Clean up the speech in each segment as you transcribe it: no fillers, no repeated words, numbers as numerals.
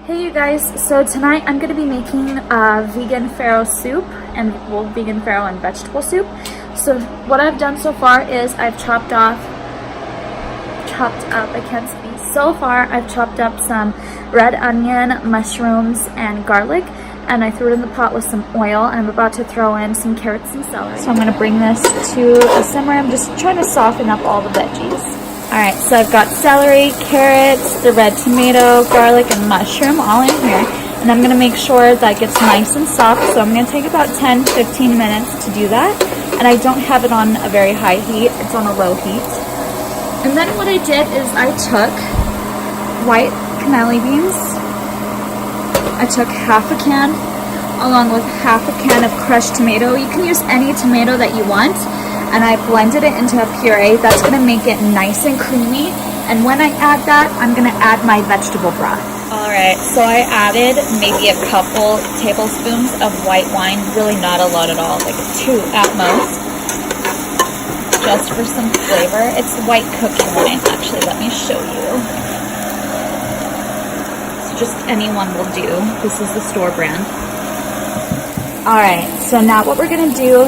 Hey you guys, so tonight I'm going to be making vegan farro soup and vegan farro and vegetable soup. So what I've done so far is I've chopped up some red onion, mushrooms, and garlic, and I threw it in the pot with some oil, and I'm about to throw in some carrots and celery. So I'm going to bring this to a simmer. I'm just trying to soften up all the veggies. Alright, so I've got celery, carrots, the red tomato, garlic, and mushroom all in here. And I'm going to make sure that gets nice and soft, so I'm going to take about 10-15 minutes to do that. And I don't have it on a very high heat, it's on a low heat. And then what I did is I took white cannelli beans. I took half a can, along with half a can of crushed tomato. You can use any tomato that you want. And I blended it into a puree. That's gonna make it nice and creamy. And when I add that, I'm gonna add my vegetable broth. All right, so I added maybe a couple tablespoons of white wine, really not a lot at all, like 2 at most, just for some flavor. It's white cooking wine, actually, let me show you. So just anyone will do. This is the store brand. Alright, so now what we're going to do,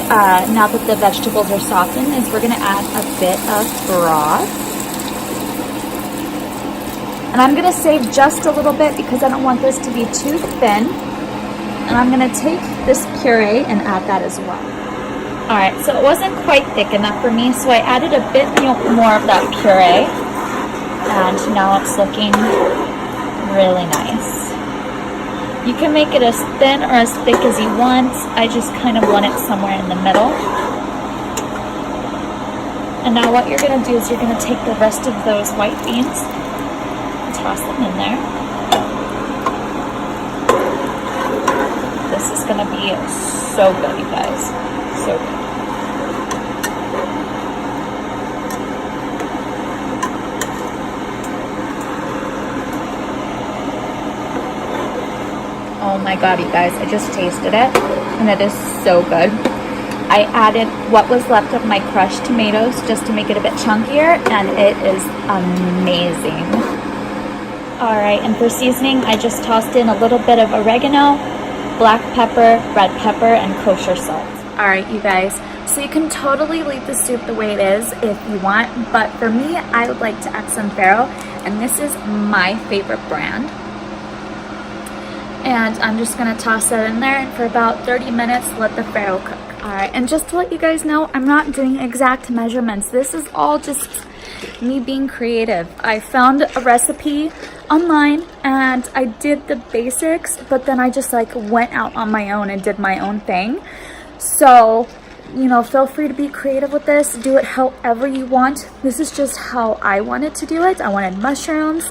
now that the vegetables are softened, is we're going to add a bit of broth. And I'm going to save just a little bit because I don't want this to be too thin. And I'm going to take this puree and add that as well. Alright, so it wasn't quite thick enough for me, so I added a bit more of that puree. And now it's looking really nice. You can make it as thin or as thick as you want. I just kind of want it somewhere in the middle. And now what you're going to do is you're going to take the rest of those white beans and toss them in there. This is going to be so good, you guys. So good. Oh my god, you guys, I just tasted it and it is so good. I added what was left of my crushed tomatoes just to make it a bit chunkier, and it is amazing. Alright, and for seasoning, I just tossed in a little bit of oregano, black pepper, red pepper, and kosher salt. Alright, you guys, so you can totally leave the soup the way it is if you want, but for me, I would like to add some farro, and this is my favorite brand. And I'm just gonna toss that in there, and for about 30 minutes, let the farro cook. All right, and just to let you guys know, I'm not doing exact measurements. This is all just me being creative. I found a recipe online and I did the basics, but then I just like went out on my own and did my own thing. So, you know, feel free to be creative with this. Do it however you want. This is just how I wanted to do it. I wanted mushrooms,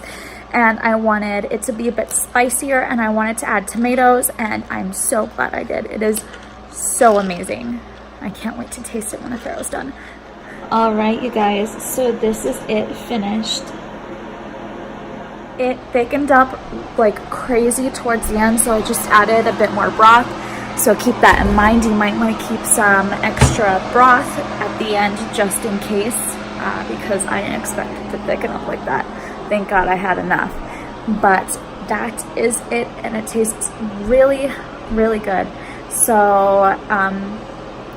and I wanted it to be a bit spicier, and I wanted to add tomatoes, and I'm so glad I did. It is so amazing. I can't wait to taste it when the farro's done. All right, you guys, so this is it finished. It thickened up like crazy towards the end, so I just added a bit more broth. So keep that in mind. You might want to keep some extra broth at the end just in case, because I didn't expect it to thicken up like that. Thank God I had enough. But that is it, and it tastes really, really good. So,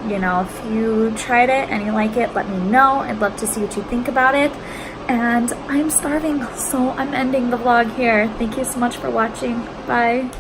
you know, if you tried it and you like it, let me know. I'd love to see what you think about it. And I'm starving, so I'm ending the vlog here. Thank you so much for watching. Bye.